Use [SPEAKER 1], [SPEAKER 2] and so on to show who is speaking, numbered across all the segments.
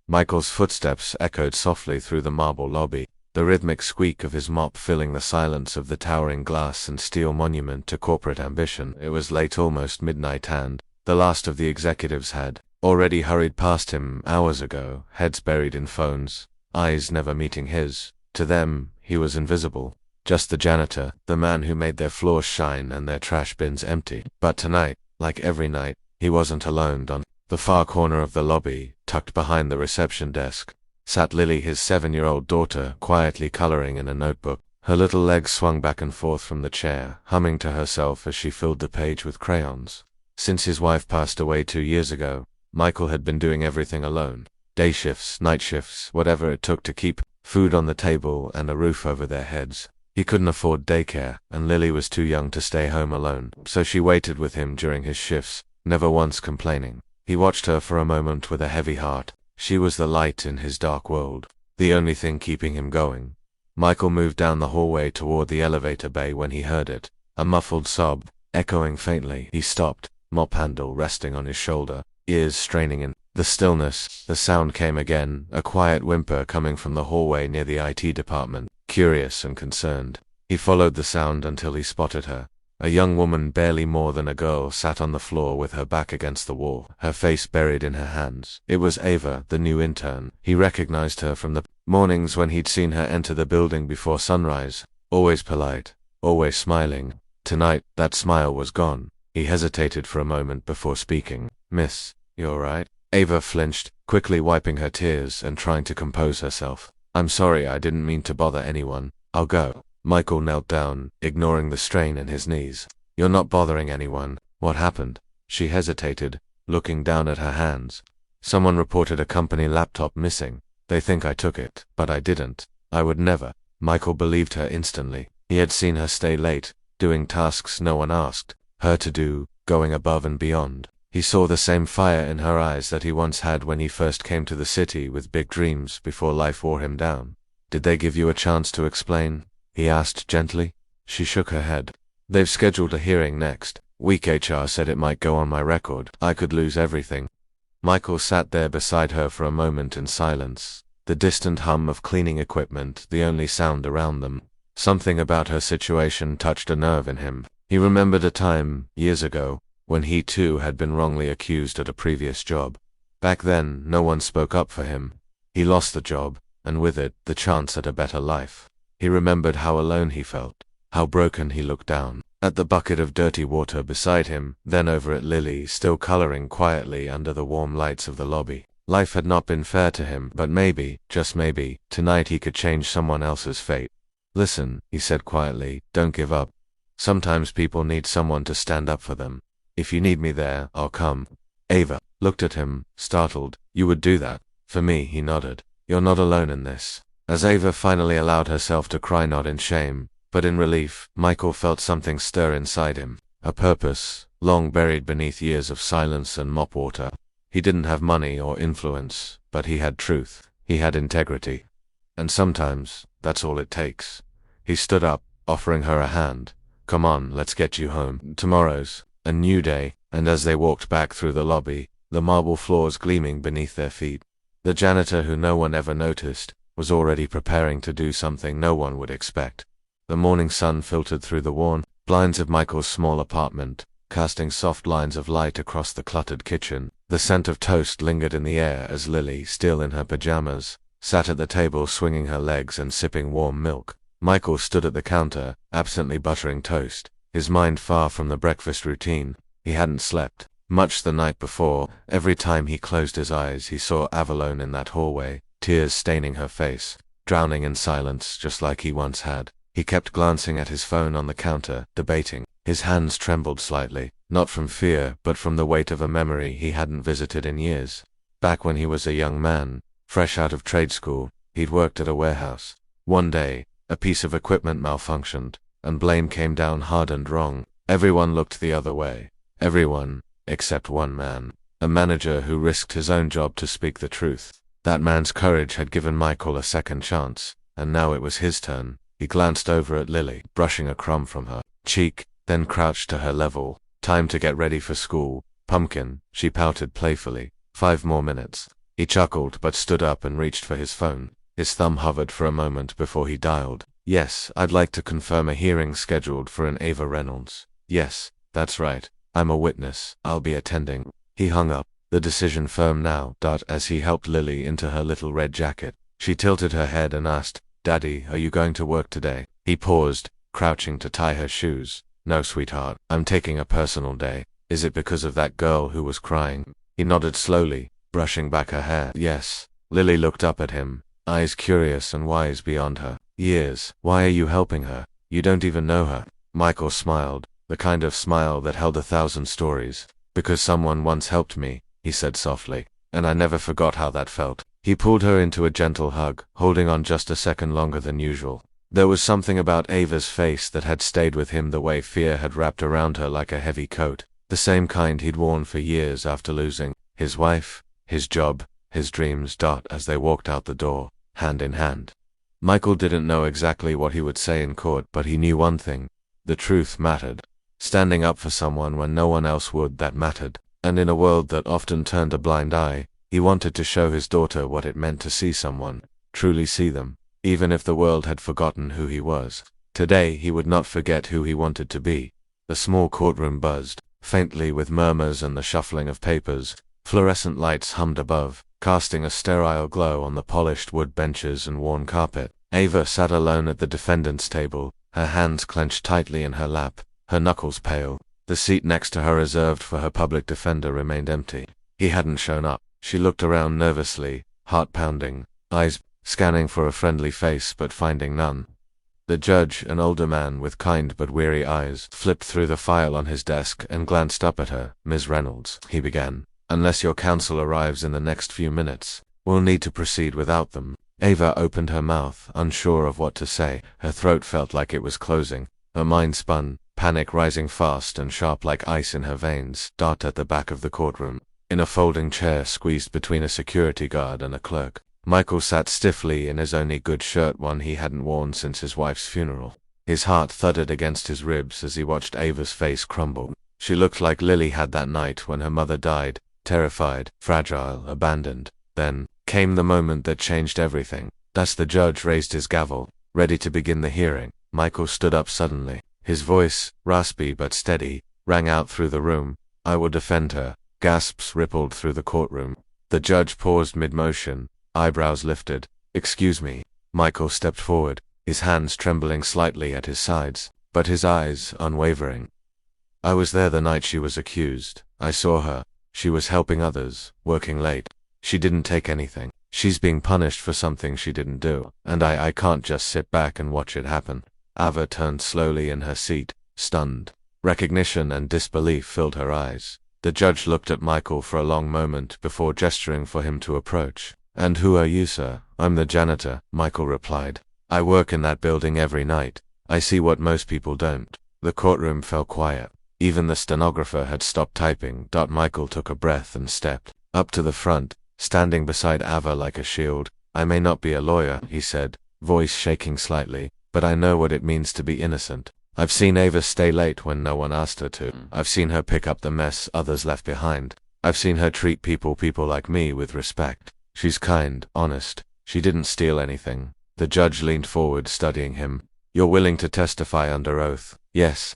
[SPEAKER 1] Michael's footsteps echoed softly through the marble lobby, the rhythmic squeak of his mop filling the silence of the towering glass and steel monument to corporate ambition. It was late, almost midnight, and the last of the executives had already hurried past him hours ago, heads buried in phones, eyes never meeting his. To them, he was invisible. Just the janitor, the man who made their floors shine and their trash bins empty. But tonight, like every night, he wasn't alone. On the far corner of the lobby, tucked behind the reception desk, sat Lily, his 7-year-old daughter, quietly coloring in a notebook. Her little legs swung back and forth from the chair, humming to herself as she filled the page with crayons. Since his wife passed away 2 years ago, Michael had been doing everything alone. Day shifts, night shifts, whatever it took to keep food on the table and a roof over their heads. He couldn't afford daycare, and Lily was too young to stay home alone, so she waited with him during his shifts, never once complaining. He watched her for a moment with a heavy heart. She was the light in his dark world, the only thing keeping him going. Michael moved down the hallway toward the elevator bay when he heard it, a muffled sob, echoing faintly. He stopped, mop handle resting on his shoulder, ears straining in the stillness. The sound came again, a quiet whimper coming from the hallway near the IT department. Curious and concerned, he followed the sound until he spotted her. A young woman, barely more than a girl, sat on the floor with her back against the wall, her face buried in her hands. It was Ava, the new intern. He recognized her from the mornings when he'd seen her enter the building before sunrise, always polite, always smiling. Tonight, that smile was gone. He hesitated for a moment before speaking. "Miss, you all right?" Ava flinched, quickly wiping her tears and trying to compose herself. "I'm sorry, I didn't mean to bother anyone. I'll go." Michael knelt down, ignoring the strain in his knees. "You're not bothering anyone. What happened?" She hesitated, looking down at her hands. "Someone reported a company laptop missing. They think I took it, but I didn't. I would never." Michael believed her instantly. He had seen her stay late, doing tasks no one asked her to do, going above and beyond. He saw the same fire in her eyes that he once had when he first came to the city with big dreams before life wore him down. "Did they give you a chance to explain?" he asked gently. She shook her head. "They've scheduled a hearing next week. HR said it might go on my record. I could lose everything." Michael sat there beside her for a moment in silence, the distant hum of cleaning equipment the only sound around them. Something about her situation touched a nerve in him. He remembered a time, years ago, when he too had been wrongly accused at a previous job. Back then, no one spoke up for him. He lost the job, and with it, the chance at a better life. He remembered how alone he felt, how broken. He looked down at the bucket of dirty water beside him, then over at Lily, still coloring quietly under the warm lights of the lobby. Life had not been fair to him, but maybe, just maybe, tonight he could change someone else's fate. "Listen," he said quietly, "don't give up. Sometimes people need someone to stand up for them. If you need me there, I'll come." Ava looked at him, startled. "You would do that? For me?" He nodded. "You're not alone in this." As Ava finally allowed herself to cry, not in shame, but in relief, Michael felt something stir inside him. A purpose, long buried beneath years of silence and mop water. He didn't have money or influence, but he had truth. He had integrity. And sometimes, that's all it takes. He stood up, offering her a hand. "Come on, let's get you home. Tomorrow's a new day." And as they walked back through the lobby, the marble floors gleaming beneath their feet, the janitor, who no one ever noticed, was already preparing to do something no one would expect. The morning sun filtered through the worn blinds of Michael's small apartment, casting soft lines of light across the cluttered kitchen. The scent of toast lingered in the air as Lily, still in her pajamas, sat at the table swinging her legs and sipping warm milk. Michael stood at the counter, absently buttering toast, his mind far from the breakfast routine. He hadn't slept much the night before. Every time he closed his eyes, he saw Avalone in that hallway, tears staining her face, drowning in silence just like he once had. He kept glancing at his phone on the counter, debating. His hands trembled slightly, not from fear, but from the weight of a memory he hadn't visited in years. Back when he was a young man, fresh out of trade school, he'd worked at a warehouse. One day, a piece of equipment malfunctioned, and blame came down hard and wrong. Everyone looked the other way. Everyone, except one man. A manager who risked his own job to speak the truth. That man's courage had given Michael a second chance, and now it was his turn. He glanced over at Lily, brushing a crumb from her cheek, then crouched to her level. "Time to get ready for school, pumpkin," she pouted playfully. 5 more minutes. He chuckled but stood up and reached for his phone. His thumb hovered for a moment before he dialed. Yes, I'd like to confirm a hearing scheduled for an Ava Reynolds. Yes, that's right. I'm a witness. I'll be attending. He hung up, the decision firm now. As he helped Lily into her little red jacket, she tilted her head and asked, Daddy, are you going to work today? He paused, crouching to tie her shoes. No, sweetheart, I'm taking a personal day. Is it because of that girl who was crying? He nodded slowly, brushing back her hair. Yes. Lily looked up at him, eyes curious and wise beyond her years. Why are you helping her? You don't even know her. Michael smiled, the kind of smile that held 1,000 stories. Because someone once helped me, he said softly, and I never forgot how that felt. He pulled her into a gentle hug, holding on just a second longer than usual. There was something about Ava's face that had stayed with him the way fear had wrapped around her like a heavy coat, the same kind he'd worn for years after losing his wife, his job, his dreams. As they walked out the door, hand in hand. Michael didn't know exactly what he would say in court, but he knew one thing. The truth mattered. Standing up for someone when no one else would, that mattered. And in a world that often turned a blind eye, he wanted to show his daughter what it meant to see someone, truly see them, even if the world had forgotten who he was. Today he would not forget who he wanted to be. The small courtroom buzzed, faintly with murmurs and the shuffling of papers. Fluorescent lights hummed above, casting a sterile glow on the polished wood benches and worn carpet. Ava sat alone at the defendant's table, her hands clenched tightly in her lap, her knuckles pale. The seat next to her reserved for her public defender remained empty. He hadn't shown up. She looked around nervously, heart pounding, eyes scanning for a friendly face but finding none. The judge, an older man with kind but weary eyes, flipped through the file on his desk and glanced up at her. Ms. Reynolds, he began, unless your counsel arrives in the next few minutes, we'll need to proceed without them. Ava opened her mouth, unsure of what to say. Her throat felt like it was closing. Her mind spun, panic rising fast and sharp like ice in her veins. At the back of the courtroom, in a folding chair squeezed between a security guard and a clerk, Michael sat stiffly in his only good shirt, one he hadn't worn since his wife's funeral. His heart thudded against his ribs as he watched Ava's face crumble. She looked like Lily had that night when her mother died, terrified, fragile, abandoned. Then came the moment that changed everything. As the judge raised his gavel, ready to begin the hearing, Michael stood up suddenly. His voice, raspy but steady, rang out through the room. I will defend her. Gasps rippled through the courtroom. The judge paused mid-motion, eyebrows lifted. Excuse me. Michael stepped forward, his hands trembling slightly at his sides, but his eyes unwavering. I was there the night she was accused. I saw her. She was helping others, working late. She didn't take anything. She's being punished for something she didn't do, and I can't just sit back and watch it happen. Ava turned slowly in her seat, stunned. Recognition and disbelief filled her eyes. The judge looked at Michael for a long moment before gesturing for him to approach. And who are you, sir? I'm the janitor, Michael replied. I work in that building every night. I see what most people don't. The courtroom fell quiet. Even the stenographer had stopped typing. Michael took a breath and stepped up to the front, standing beside Ava like a shield. I may not be a lawyer, he said, voice shaking slightly, but I know what it means to be innocent. I've seen Ava stay late when no one asked her to. I've seen her pick up the mess others left behind. I've seen her treat people like me with respect. She's kind, honest. She didn't steal anything. The judge leaned forward, studying him. You're willing to testify under oath? Yes.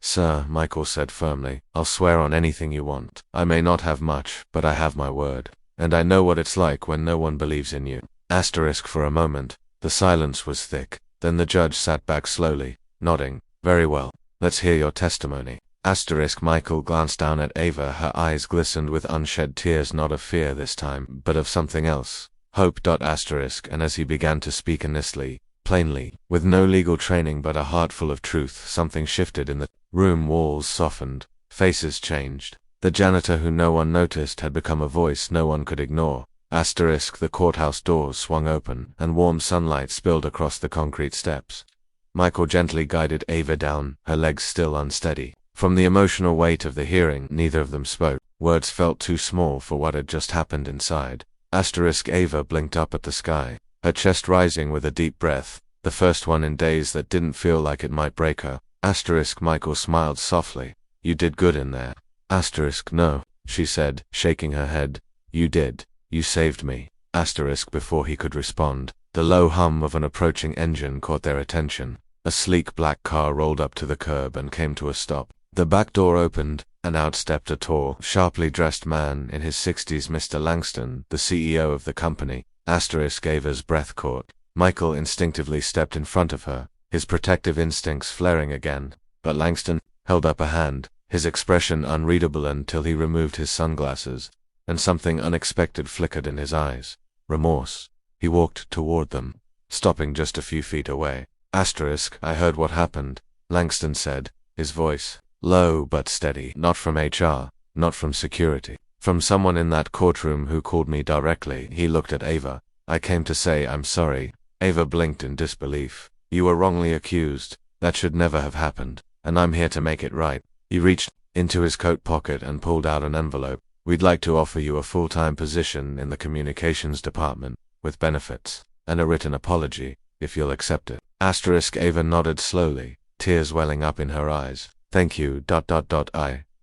[SPEAKER 1] Sir, Michael said firmly, I'll swear on anything you want. I may not have much, but I have my word. And I know what it's like when no one believes in you. Asterisk for a moment. The silence was thick. Then the judge sat back slowly, nodding. Very well. Let's hear your testimony. Asterisk. Michael glanced down at Ava. Her eyes glistened with unshed tears, not of fear this time, but of something else. Hope. Asterisk. And as he began to speak earnestly, plainly, with no legal training but a heart full of truth, something shifted in the room. Walls softened, faces changed. The janitor who no one noticed had become a voice no one could ignore. Asterisk. The courthouse doors swung open, and warm sunlight spilled across the concrete steps. Michael gently guided Ava down, her legs still unsteady. From the emotional weight of the hearing, neither of them spoke. Words felt too small for what had just happened inside. Asterisk. Ava blinked up at the sky, her chest rising with a deep breath, the first one in days that didn't feel like it might break her. Asterisk. Michael smiled softly. You did good in there. Asterisk. No, she said, shaking her head. You did. You saved me. Asterisk before he could respond, the low hum of an approaching engine caught their attention. A sleek black car rolled up to the curb and came to a stop. The back door opened, and out stepped a tall, sharply dressed man in his 60s, Mr. Langston, the CEO of the company. Asterisk Ava's breath caught. Michael instinctively stepped in front of her, his protective instincts flaring again, but Langston held up a hand, his expression unreadable until he removed his sunglasses, and something unexpected flickered in his eyes. Remorse. He walked toward them, stopping just a few feet away. Asterisk, I heard what happened, Langston said, his voice low but steady. Not from HR, not from security. From someone in that courtroom who called me directly. He looked at Ava. I came to say I'm sorry. Ava blinked in disbelief. You were wrongly accused. That should never have happened, and I'm here to make it right. He reached into his coat pocket and pulled out an envelope. We'd like to offer you a full-time position in the communications department, with benefits, and a written apology, if you'll accept it. Asterisk Ava nodded slowly, tears welling up in her eyes. Thank you.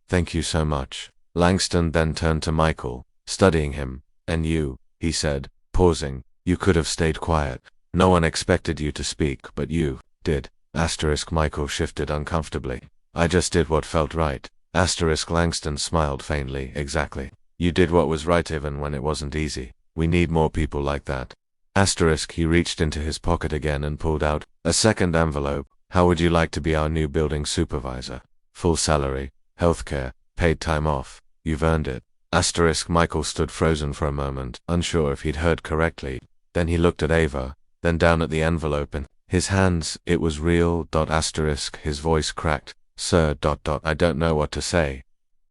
[SPEAKER 1] Thank you so much. Langston then turned to Michael, studying him. And you, he said, pausing, you could have stayed quiet. No one expected you to speak, but you did. Asterisk Michael shifted uncomfortably. I just did what felt right. Asterisk Langston smiled faintly. Exactly. You did what was right even when it wasn't easy. We need more people like that. Asterisk he reached into his pocket again and pulled out a second envelope. How would you like to be our new building supervisor? Full salary, healthcare, paid time off. You've earned it. Asterisk Michael stood frozen for a moment, unsure if he'd heard correctly. Then he looked at Ava, then down at the envelope and his hands. It was real. Asterisk his voice cracked. Sir. I don't know what to say.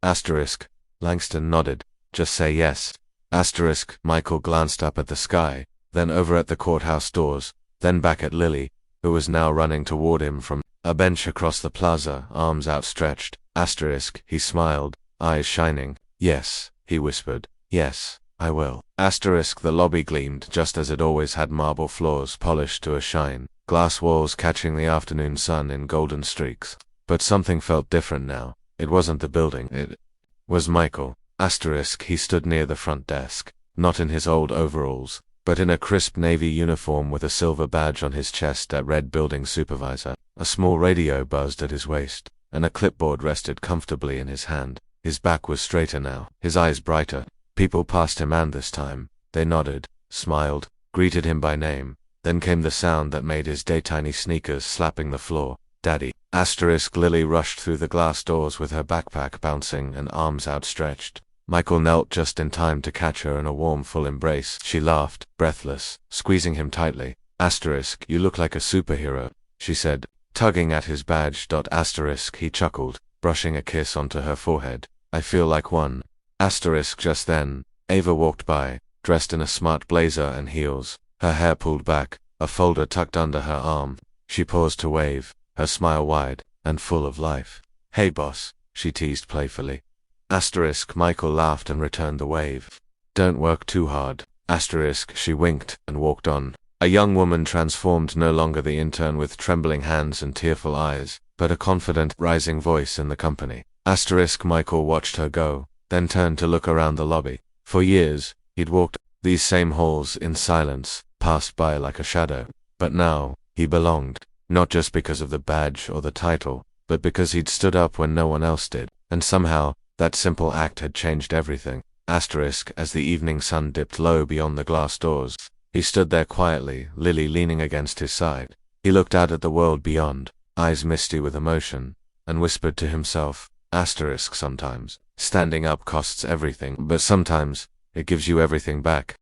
[SPEAKER 1] Asterisk. Langston nodded. Just say yes. Asterisk. Michael glanced up at the sky, then over at the courthouse doors, then back at Lily, who was now running toward him from a bench across the plaza, arms outstretched. Asterisk. He smiled, eyes shining. Yes, he whispered. Yes, I will. Asterisk. The lobby gleamed just as it always had, marble floors polished to a shine, glass walls catching the afternoon sun in golden streaks. But something felt different now. It wasn't the building, it was Michael. Asterisk. He stood near the front desk, not in his old overalls, but in a crisp navy uniform with a silver badge on his chest that read building supervisor. A small radio buzzed at his waist, and a clipboard rested comfortably in his hand. His back was straighter now, his eyes brighter. People passed him, and this time, they nodded, smiled, greeted him by name. Then came the sound that made his day, tiny sneakers slapping the floor. Daddy. Asterisk. Lily rushed through the glass doors with her backpack bouncing and arms outstretched. Michael knelt just in time to catch her in a warm, full embrace. She laughed, breathless, squeezing him tightly. Asterisk. You look like a superhero, she said, tugging at his badge. Asterisk. He chuckled, brushing a kiss onto her forehead. I feel like one. Asterisk. Just then, Ava walked by, dressed in a smart blazer and heels, her hair pulled back, a folder tucked under her arm. She paused to wave, her smile wide and full of life. Hey boss, she teased playfully. Asterisk. Michael laughed and returned the wave. Don't work too hard. Asterisk. She winked and walked on. A young woman transformed, no longer the intern with trembling hands and tearful eyes, but a confident, rising voice in the company. Asterisk. Michael watched her go, then turned to look around the lobby. For years, he'd walked these same halls in silence, passed by like a shadow. But now, he belonged, not just because of the badge or the title, but because he'd stood up when no one else did. And somehow, that simple act had changed everything. Asterisk. As the evening sun dipped low beyond the glass doors, he stood there quietly, Lily leaning against his side. He looked out at the world beyond, eyes misty with emotion, and whispered to himself, Asterisk. Sometimes, standing up costs everything, but sometimes, it gives you everything back.